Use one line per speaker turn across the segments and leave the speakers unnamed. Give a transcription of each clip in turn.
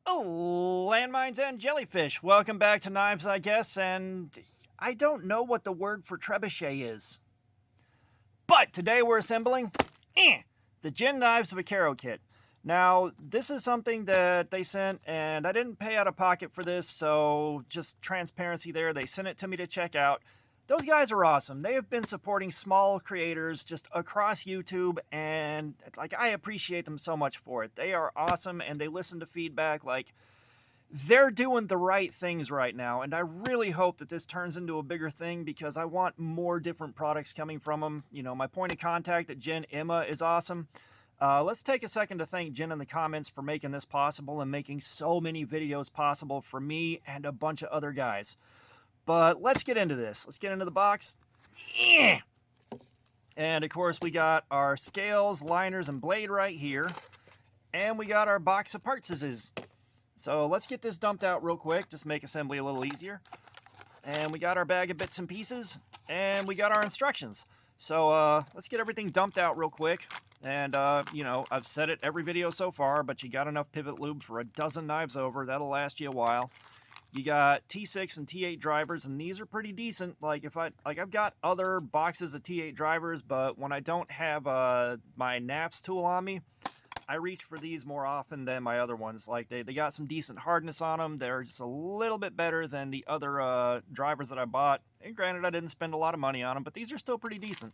Oh, landmines and jellyfish. Welcome back to Knives, I guess, and I don't know what the word for trebuchet is. But today we're assembling the Gin Knives Vaquero kit. Now, this is something that they sent, and I didn't pay out of pocket for this, so just transparency there. They sent it to me to check out. Those guys are awesome. They have been supporting small creators just across YouTube, and I appreciate them so much for it. They are awesome, and they listen to feedback. They're doing the right things right now, and I really hope that this turns into a bigger thing because I want more different products coming from them. You know, my point of contact at Jen, Emma, is awesome. Let's take a second to thank Jen in the comments for making this possible and making so many videos possible for me and a bunch of other guys. But let's get into this. Let's get into the box. Yeah. And of course, we got our scales, liners, and blade right here. And we got our box of parts. So let's get this dumped out real quick. Just make assembly a little easier. And we got our bag of bits and pieces. And we got our instructions. So let's get everything dumped out real quick. And, you know, I've said it every video so far, but you got enough pivot lube for a dozen knives over. That'll last you a while. You got T6 and T8 drivers, and these are pretty decent. I've got other boxes of T8 drivers, but when I don't have my NAFS tool on me, I reach for these more often than my other ones. They got some decent hardness on them. They're just a little bit better than the other drivers that I bought. And granted, I didn't spend a lot of money on them, but these are still pretty decent.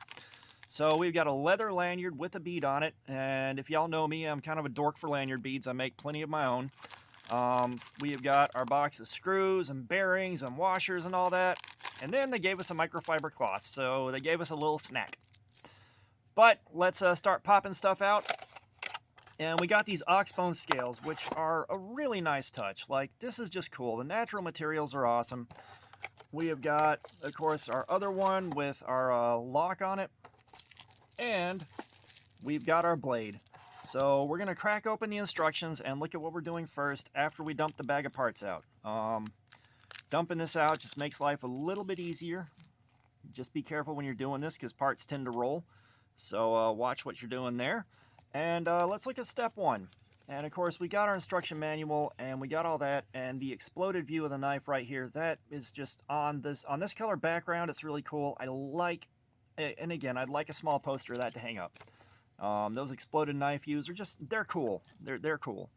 So we've got a leather lanyard with a bead on it, and if y'all know me, I'm kind of a dork for lanyard beads. I make plenty of my own. We've got our box of screws and bearings and washers and all that. And then they gave us a microfiber cloth, so they gave us a little snack. But let's start popping stuff out. And we got these oxbone scales, which are a really nice touch. This is just cool. The natural materials are awesome. We have got, of course, our other one with our lock on it. And we've got our blade. So we're going to crack open the instructions and look at what we're doing first after we dump the bag of parts out. Dumping this out just makes life a little bit easier. Just be careful when you're doing this because parts tend to roll. So watch what you're doing there. And let's look at step one. And of course we got our instruction manual and we got all that, and the exploded view of the knife right here, that is just on this color background. It's really cool. And again, I'd like a small poster of that to hang up. Those exploded knife views are they're cool. They're cool.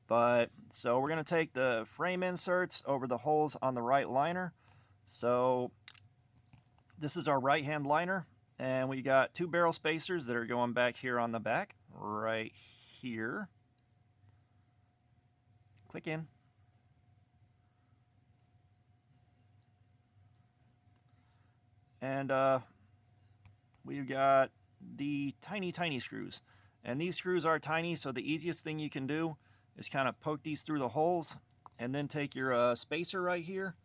But, so we're going to take the frame inserts over the holes on the right liner. So, this is our right hand liner. And we got two barrel spacers that are going back here on the back. Right here. Click in. And, we've got the tiny screws, and these screws are tiny, so the easiest thing you can do is kind of poke these through the holes and then take your spacer right here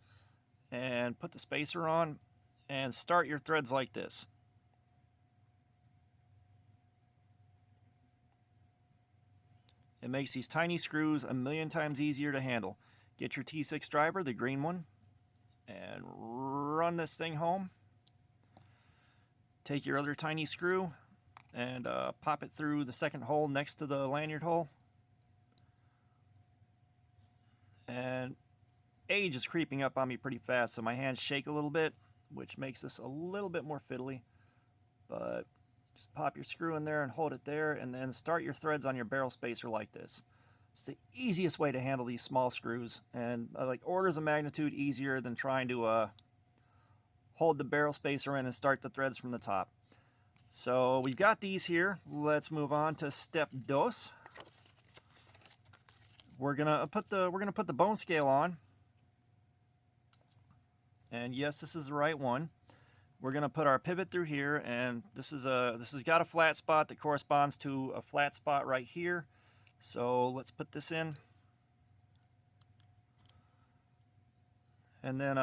and put the spacer on and start your threads like this. It makes these tiny screws a million times easier to handle. Get your T6 driver, the green one, and run this thing home. Take your other tiny screw and pop it through the second hole next to the lanyard hole. And age is creeping up on me pretty fast, so my hands shake a little bit, which makes this a little bit more fiddly. But just pop your screw in there and hold it there, and then start your threads on your barrel spacer like this. It's the easiest way to handle these small screws, and orders of magnitude easier than trying to hold the barrel spacer in and start the threads from the top. So we've got these here. Let's move on to step dos. We're gonna put the bone scale on. And yes, this is the right one. We're gonna put our pivot through here, and this has got a flat spot that corresponds to a flat spot right here. So let's put this in. And then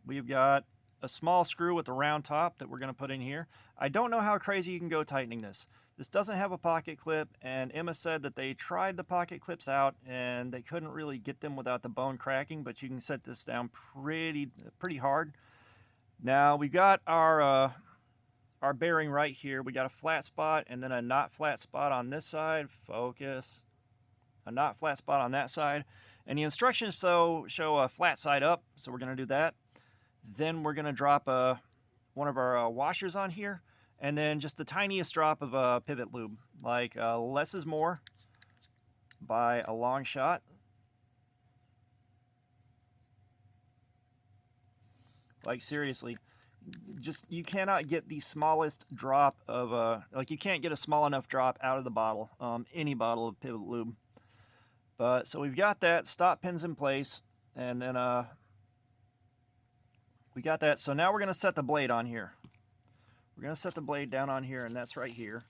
we've got a small screw with a round top that we're going to put in here. I don't know how crazy you can go tightening this. This doesn't have a pocket clip, and Emma said that they tried the pocket clips out and they couldn't really get them without the bone cracking, but you can set this down pretty hard. Now we got our bearing right here. We got a flat spot and then a not flat spot on this side. Focus. not flat spot on that side. And the instructions show a flat side up, so we're going to do that. Then we're going to drop one of our washers on here, and then just the tiniest drop of pivot lube. Like less is more by a long shot. Like seriously, just you cannot get the smallest drop of like you can't get a small enough drop out of the bottle, any bottle of pivot lube. But so we've got that, stop pins in place, and then we got that. So now we're gonna set the blade on here. We're gonna set the blade down on here, and that's right here.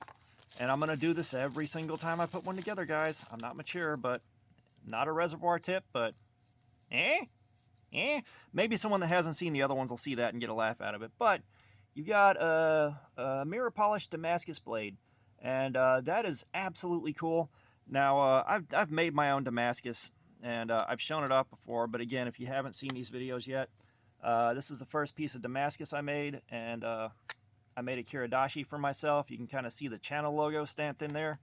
And I'm gonna do this every single time I put one together, guys. I'm not mature, but not a reservoir tip, but maybe someone that hasn't seen the other ones will see that and get a laugh out of it. But you got a mirror polished Damascus blade, and that is absolutely cool. Now I've made my own Damascus, and I've shown it off before. But again, if you haven't seen these videos yet, this is the first piece of Damascus I made, and I made a Kiradashi for myself. You can kind of see the channel logo stamped in there.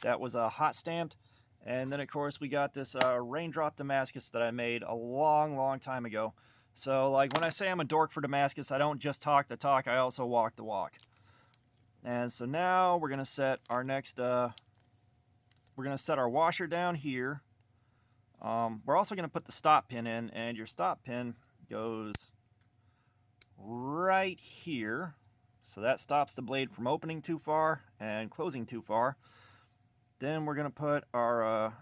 That was hot stamped. And then, of course, we got this raindrop Damascus that I made a long time ago. So, like, when I say I'm a dork for Damascus, I don't just talk the talk, I also walk the walk. And so now we're going to set our next, we're going to set our washer down here. We're also going to put the stop pin in, and your stop pin goes right here. So that stops the blade from opening too far and closing too far. Then we're going to put our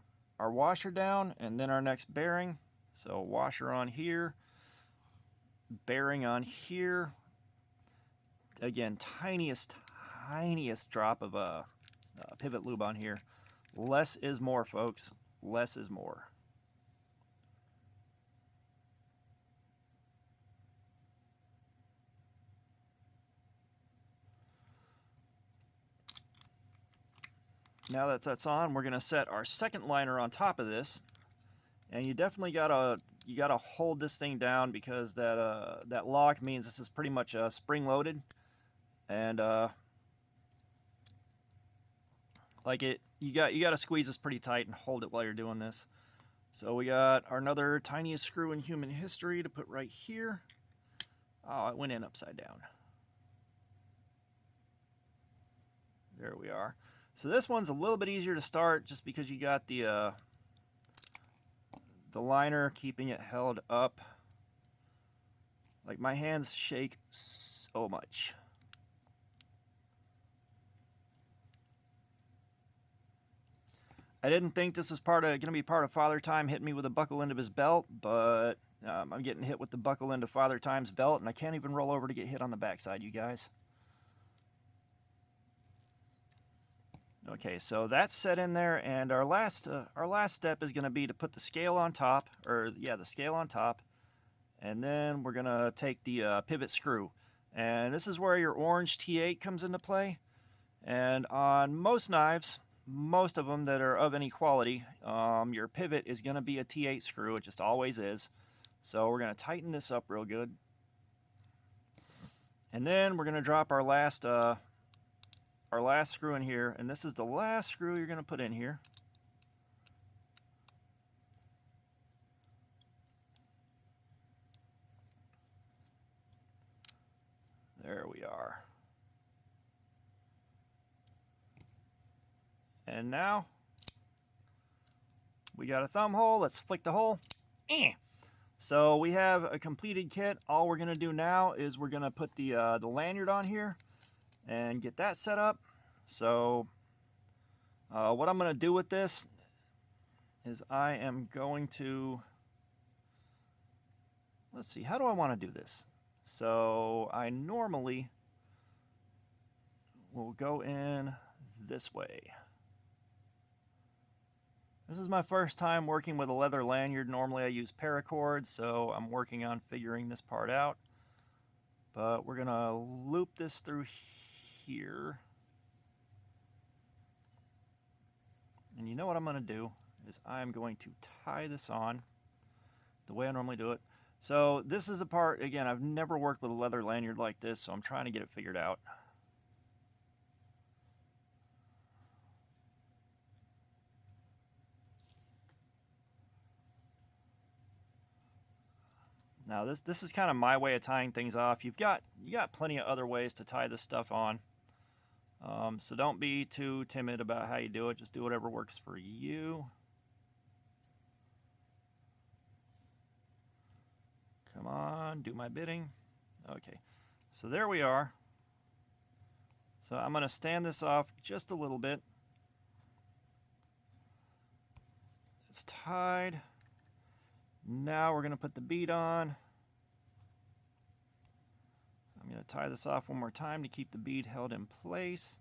washer down, and then our next bearing. So washer on here, bearing on here. Again, tiniest drop of pivot lube on here. Less is more, folks. Less is more. Now that that's on, we're going to set our second liner on top of this, and you definitely gotta hold this thing down, because that lock means this is pretty much spring loaded, and like you got to squeeze this pretty tight and hold it while you're doing this. So we got our another tiniest screw in human history to put right here. Oh, it went in upside down. There we are. So this one's a little bit easier to start, just because you got the liner keeping it held up. Like, my hands shake so much. I didn't think this was going to be part of Father Time hitting me with a buckle end of his belt, but I'm getting hit with the buckle end of Father Time's belt, and I can't even roll over to get hit on the backside, you guys. Okay, so that's set in there, and our last step is going to be to put the scale on top, the scale on top, and then we're going to take the pivot screw. And this is where your orange T8 comes into play. And on most knives, most of them that are of any quality, your pivot is going to be a T8 screw. It just always is. So we're going to tighten this up real good. And then we're going to drop our last screw in here, and this is the last screw you're going to put in here. There we are. And now we got a thumb hole. Let's flick the hole. So we have a completed kit. All we're going to do now is we're going to put the lanyard on here and get that set up. So what I'm going to do with this is I am going to, let's see, how do I want to do this? So I normally will go in this way. This is my first time working with a leather lanyard. Normally I use paracord, so I'm working on figuring this part out. But we're going to loop this through here. And you know what I'm going to do is I'm going to tie this on the way I normally do it. So this is a part, again, I've never worked with a leather lanyard like this, so I'm trying to get it figured out. Now this is kind of my way of tying things off. You got plenty of other ways to tie this stuff on. So don't be too timid about how you do it. Just do whatever works for you. Come on, do my bidding. Okay, so there we are. So I'm going to stand this off just a little bit. It's tied. Now we're going to put the bead on. I'm going to tie this off one more time to keep the bead held in place.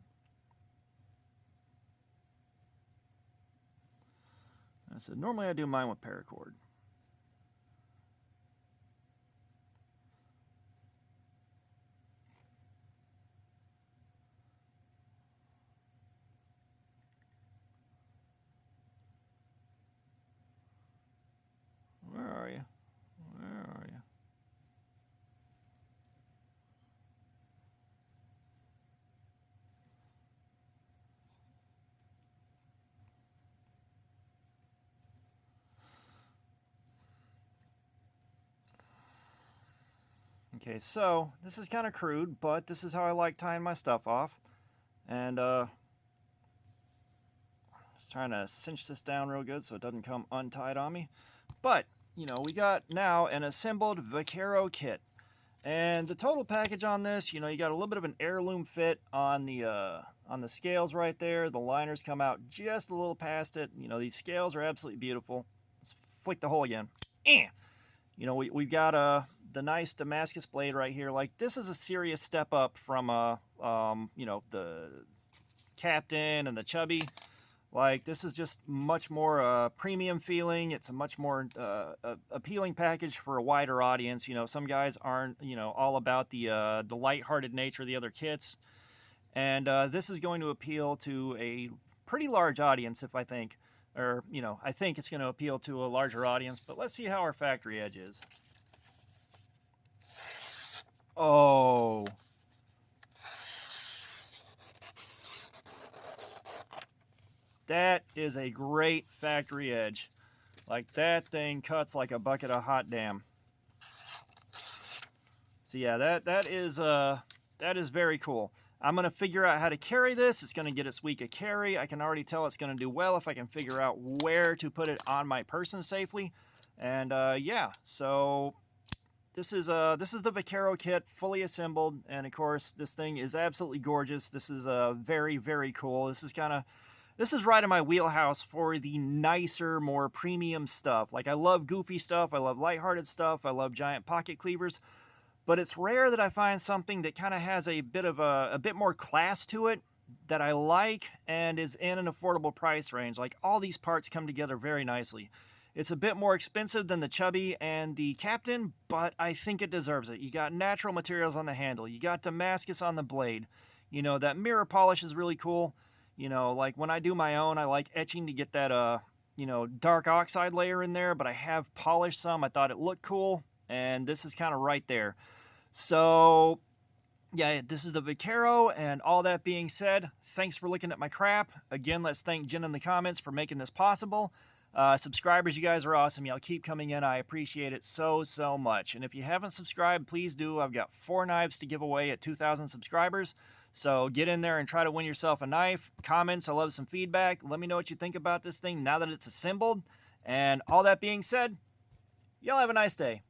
So normally I do mine with paracord. Where are you? Where are you? Okay, so this is kind of crude, but this is how I like tying my stuff off. And just trying to cinch this down real good so it doesn't come untied on me. But, you know, we got now an assembled Vaquero kit. And the total package on this, you know, you got a little bit of an heirloom fit on the scales right there. The liners come out just a little past it. You know, these scales are absolutely beautiful. Let's flick the hole again. You know, we've got the nice Damascus blade right here. Like, this is a serious step up from, you know, the Captain and the Chubby. Like, this is just much more premium feeling. It's a much more appealing package for a wider audience. You know, some guys aren't, you know, all about the lighthearted nature of the other kits. And this is going to appeal to a pretty large audience, if I think. Or, you know, I think it's going to appeal to a larger audience. But let's see how our factory edge is. Oh. That is a great factory edge. Like, that thing cuts like a bucket of hot damn. So yeah, that is very cool. I'm going to figure out how to carry this. It's going to get its week of carry. I can already tell it's going to do well if I can figure out where to put it on my person safely. And yeah, so this is the Vaquero kit, fully assembled. And of course, this thing is absolutely gorgeous. This is very, very cool. This is right in my wheelhouse for the nicer, more premium stuff. Like, I love goofy stuff. I love lighthearted stuff. I love giant pocket cleavers. But it's rare that I find something that kind of has a bit more class to it that I like and is in an affordable price range. Like, all these parts come together very nicely. It's a bit more expensive than the Chubby and the Captain, but I think it deserves it. You got natural materials on the handle. You got Damascus on the blade. You know, that mirror polish is really cool. You know, like, when I do my own, I like etching to get that, you know, dark oxide layer in there, but I have polished some. I thought it looked cool, and this is kind of right there. So, yeah, this is the Vaquero, and all that being said, thanks for looking at my crap. Again, let's thank Jen in the comments for making this possible. Subscribers, you guys are awesome. Y'all keep coming in. I appreciate it so, so much. And if you haven't subscribed, please do. I've got 4 knives to give away at 2,000 subscribers. So get in there and try to win yourself a knife. Comments, I love some feedback. Let me know what you think about this thing now that it's assembled. And all that being said, y'all have a nice day.